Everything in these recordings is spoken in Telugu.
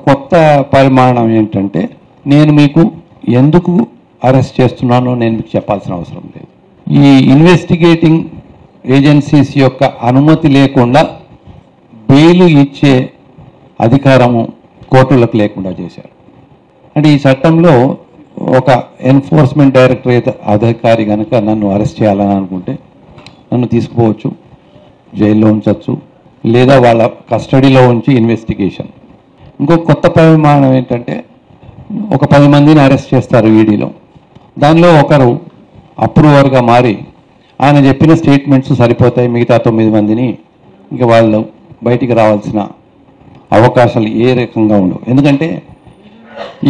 కొత్త పరిమాణం ఏంటంటే నేను మీకు ఎందుకు అరెస్ట్ చేస్తున్నానో నేను మీకు చెప్పాల్సిన అవసరం లేదు. ఈ ఇన్వెస్టిగేటింగ్ ఏజెన్సీస్ యొక్క అనుమతి లేకుండా బెయిల్ ఇచ్చే అధికారము కోర్టులకు లేకుండా చేశారు. అంటే ఈ చట్టంలో ఒక ఎన్ఫోర్స్మెంట్ డైరెక్టరేట్ అధికారి కనుక నన్ను అరెస్ట్ చేయాలని అనుకుంటే నన్ను తీసుకుపోవచ్చు, జైల్లో ఉంచవచ్చు, లేదా వాళ్ళ కస్టడీలో ఉంచి ఇన్వెస్టిగేషన్. ఇంకొక కొత్త పరిమాణం ఏంటంటే ఒక 10 మందిని అరెస్ట్ చేస్తారు ఈడీలో. దానిలో ఒకరు అప్రూవర్గా మారి ఆయన చెప్పిన స్టేట్మెంట్స్ సరిపోతాయి, మిగతా 9 మందిని ఇంకా వాళ్ళు బయటికి రావాల్సిన అవకాశాలు ఏ రకంగా ఉండవు. ఎందుకంటే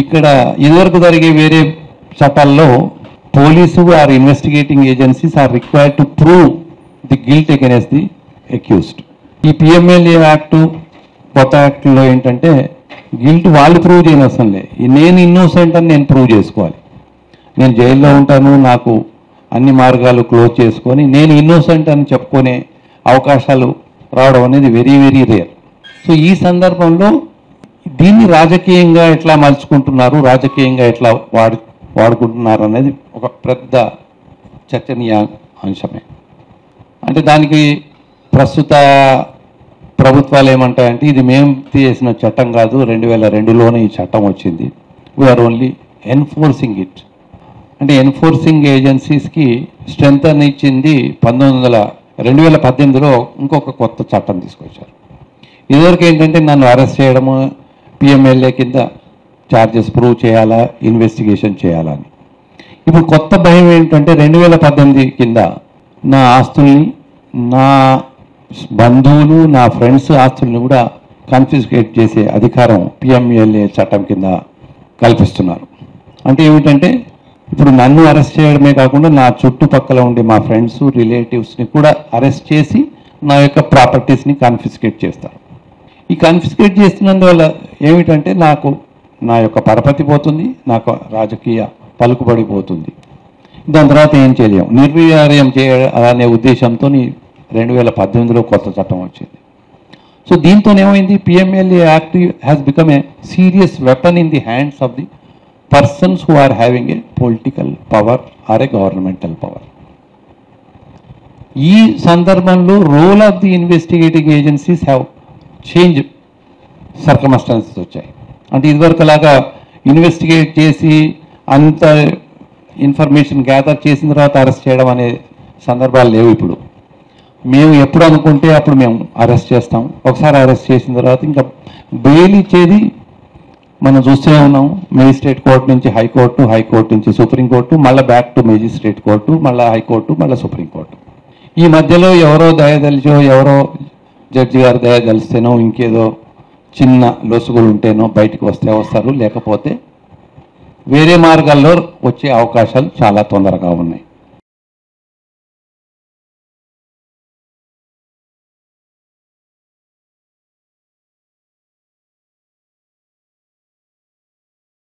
ఇక్కడ ఇదివరకు జరిగే వేరే చట్టాల్లో police or investigating agencies are required to prove the guilt against the accused. ఈ పిఎంఎల్ఏ యాక్టు కొత్త యాక్ట్లో ఏంటంటే గిల్ట్ వాళ్ళు ప్రూవ్ చేయనవసరం లేదు, నేను ఇన్నోసెంట్ అని నేను ప్రూవ్ చేసుకోవాలి. నేను జైల్లో ఉంటాను, నాకు అన్ని మార్గాలు క్లోజ్ చేసుకొని నేను ఇన్నోసెంట్ అని చెప్పుకునే అవకాశాలు రావడం అనేది వెరీ వెరీ రేర్. సో ఈ సందర్భంలో దీన్ని రాజకీయంగా ఎట్లా మలుచుకుంటున్నారు, రాజకీయంగా ఎట్లా వాడుకుంటున్నారు అనేది ఒక పెద్ద చర్చనీయ అంశమే. అంటే దానికి ప్రస్తుత ప్రభుత్వాలు ఏమంటాయంటే ఇది మేము చేసిన చట్టం కాదు, 2002లోనే ఈ చట్టం వచ్చింది, వీఆర్ ఓన్లీ ఎన్ఫోర్సింగ్ ఇట్. అంటే ఎన్ఫోర్సింగ్ ఏజెన్సీస్కి స్ట్రెంత్ అని ఇచ్చింది 2018లో ఇంకొక కొత్త చట్టం తీసుకొచ్చారు. ఇదివరకు ఏంటంటే నన్ను అరెస్ట్ చేయడము, పిఎంఎల్ఏ కింద ఛార్జెస్ ప్రూవ్ చేయాలా, ఇన్వెస్టిగేషన్ చేయాలా అని. ఇప్పుడు కొత్త భయం ఏంటంటే 2018 కింద నా ఆస్తుల్ని, నా బంధువులు, నా ఫ్రెండ్స్ ఆస్తుల్ని కూడా కన్ఫిస్కేట్ చేసే అధికారం పిఎంఎల్ఏ చట్టం కింద కల్పిస్తున్నారు. అంటే ఏమిటంటే ఇప్పుడు నన్ను అరెస్ట్ చేయడమే కాకుండా నా చుట్టుపక్కల ఉండే మా ఫ్రెండ్స్, రిలేటివ్స్ని కూడా అరెస్ట్ చేసి నా యొక్క ప్రాపర్టీస్ని కన్ఫిస్కేట్ చేస్తారు. ఈ కన్ఫిస్కేట్ చేస్తున్నందువల్ల ఏమిటంటే నాకు నా యొక్క పరపతి పోతుంది, నాకు రాజకీయ పలుకుబడి పోతుంది. దాని తర్వాత ఏం చేయలేము, నిర్వీర్యం చేయాలనే ఉద్దేశంతో 2018లో కొత్త చట్టం వచ్చింది. సో దీంతో ఏమైంది, PMLA act has become a serious weapon in the hands of the persons who are having a political power or a governmental power. ఈ సందర్భంలో role of the investigating agencies have change circumstances వచ్చాయి. అంటే ఇదివరకులాగా ఇన్వెస్టిగేట్ చేసి అంత ఇన్ఫర్మేషన్ గ్యాదర్ చేసిన తర్వాత అరెస్ట్ చేయడం అనే సందర్భాలు లేవు. ఇప్పుడు మేము ఎప్పుడు అనుకుంటే అప్పుడు మేము అరెస్ట్ చేస్తాం. ఒకసారి అరెస్ట్ చేసిన తర్వాత ఇంకా బెయిల్ ఇచ్చేది మనం చూస్తూనే ఉన్నాం. మేజిస్ట్రేట్ కోర్టు నుంచి హైకోర్టు, హైకోర్టు నుంచి సుప్రీంకోర్టు, మళ్ళీ బ్యాక్ టు మేజిస్ట్రేట్ కోర్టు, మళ్ళీ హైకోర్టు, మళ్ళీ సుప్రీంకోర్టు. ఈ మధ్యలో ఎవరో దయదలిచో, ఎవరో జడ్జి గారు దయదలిస్తేనో, ఇంకేదో చిన్న లొసుగులు ఉంటేనో బయటకు వస్తారు, లేకపోతే వేరే మార్గాల్లో వచ్చే అవకాశాలు చాలా తొందరగా ఉన్నాయి.